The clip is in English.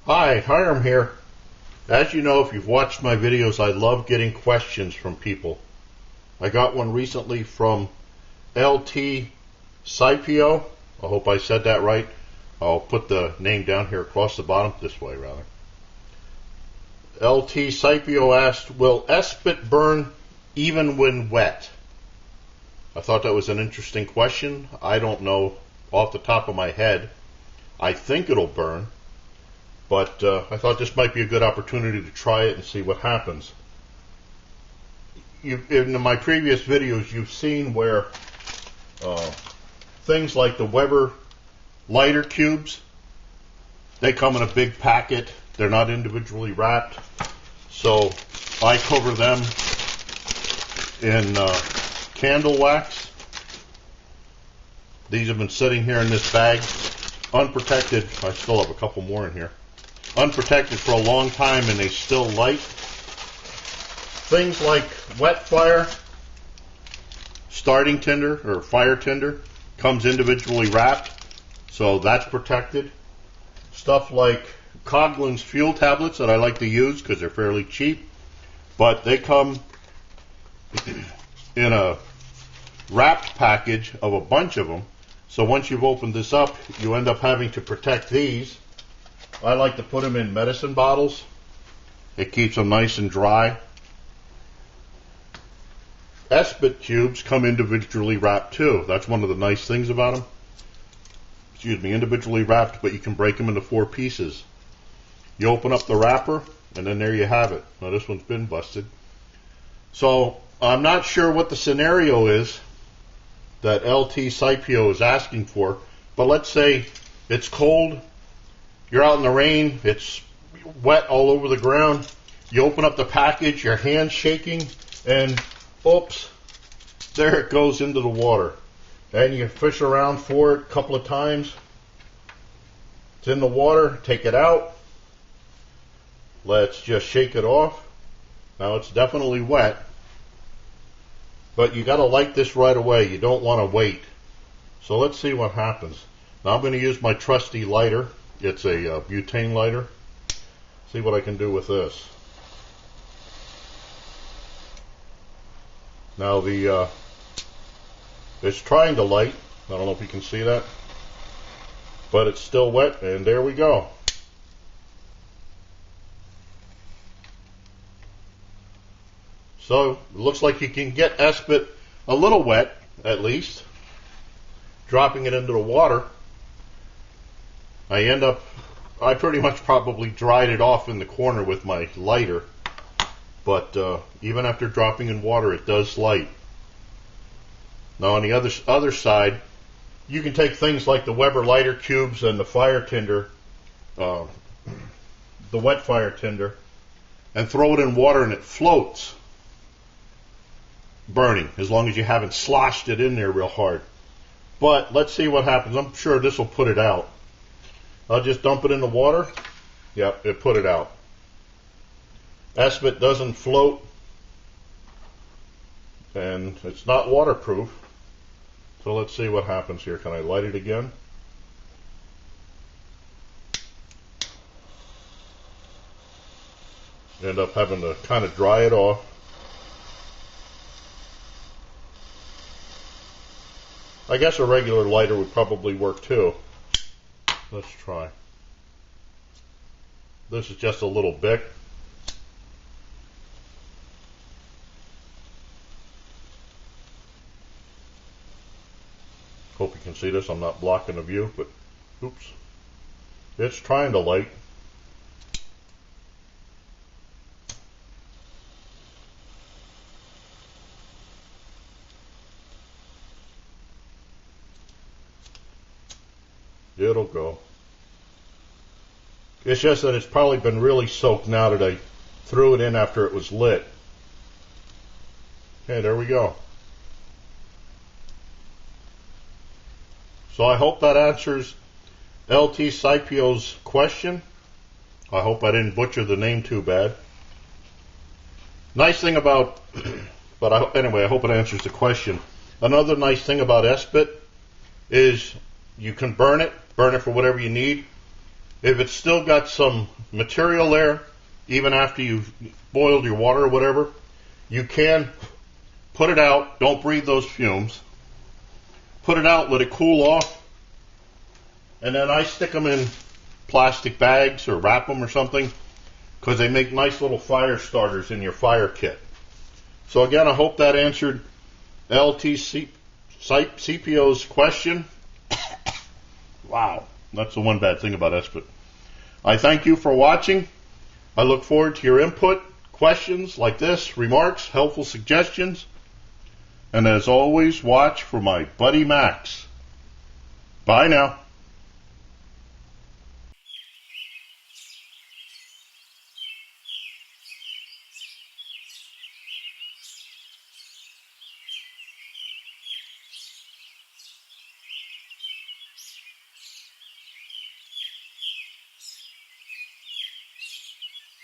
Hi, Hiram here. As you know, if you've watched my videos, I love getting questions from people. I got one recently from LTscipio. I hope I said that right. I'll put the name down here across the bottom, this way rather. LTscipio asked, will Esbit burn even when wet? I thought that was an interesting question. I don't know off the top of my head. I think it'll burn. But I thought this might be a good opportunity to try it and see what happens. In my previous videos, you've seen where things like the Weber lighter cubes, they come in a big packet. They're not individually wrapped. So I cover them in candle wax. These have been sitting here in this bag, unprotected. I still have a couple more in here. Unprotected for a long time, and they still light. Things like wet fire, starting tinder or fire tinder comes individually wrapped, so that's protected. Stuff like Coughlin's fuel tablets that I like to use because they're fairly cheap, but they come in a wrapped package of a bunch of them. So once you've opened this up, you end up having to protect these. I like to put them in medicine bottles. It keeps them nice and dry. Esbit cubes come individually wrapped too. That's one of the nice things about them. Excuse me, individually wrapped, but you can break them into 4 pieces. You open up the wrapper, and then there you have it. Now this one's been busted. So I'm not sure what the scenario is that LTscipio is asking for, but let's say it's cold. You're out in the rain, it's wet all over the ground, you open up the package, your hand's shaking, and oops, there it goes into the water. And you fish around for it a couple of times. It's in the water, take it out. Let's just shake it off. Now it's definitely wet, but you got to light this right away. You don't want to wait. So let's see what happens. Now I'm going to use my trusty lighter. It's a butane lighter. See what I can do with this. Now it's trying to light. I don't know if you can see that, but it's still wet, and there we go. So it looks like you can get Esbit a little wet, at least. Dropping it into the water. I pretty much probably dried it off in the corner with my lighter, but even after dropping in water, it does light. Now on the other side, you can take things like the Weber lighter cubes and the fire tinder, the wet fire tinder, and throw it in water and it floats, burning, as long as you haven't sloshed it in there real hard. But let's see what happens. I'm sure this will put it out. I'll just dump it in the water. Yep, it put it out. Esbit doesn't float, and it's not waterproof. So let's see what happens here. Can I light it again? End up having to kind of dry it off. I guess a regular lighter would probably work too. Let's try. This is just a little Bic. Hope you can see this. I'm not blocking the view, but oops. It's trying to light. It'll go. It's just that it's probably been really soaked now that I threw it in after it was lit. Okay, there we go. So I hope that answers LTscipio's question. I hope I didn't butcher the name too bad. Nice thing about, anyway, I hope it answers the question. Another nice thing about Esbit is you can burn it for whatever you need. If it's still got some material there, even after you've boiled your water or whatever, you can put it out. Don't breathe those fumes. Put it out, let it cool off, and then I stick them in plastic bags or wrap them or something, because they make nice little fire starters in your fire kit. So again, I hope that answered LTscipio's question. Wow, that's the one bad thing about Esbit. I thank you for watching. I look forward to your input, questions like this, remarks, helpful suggestions. And as always, watch for my buddy Max. Bye now.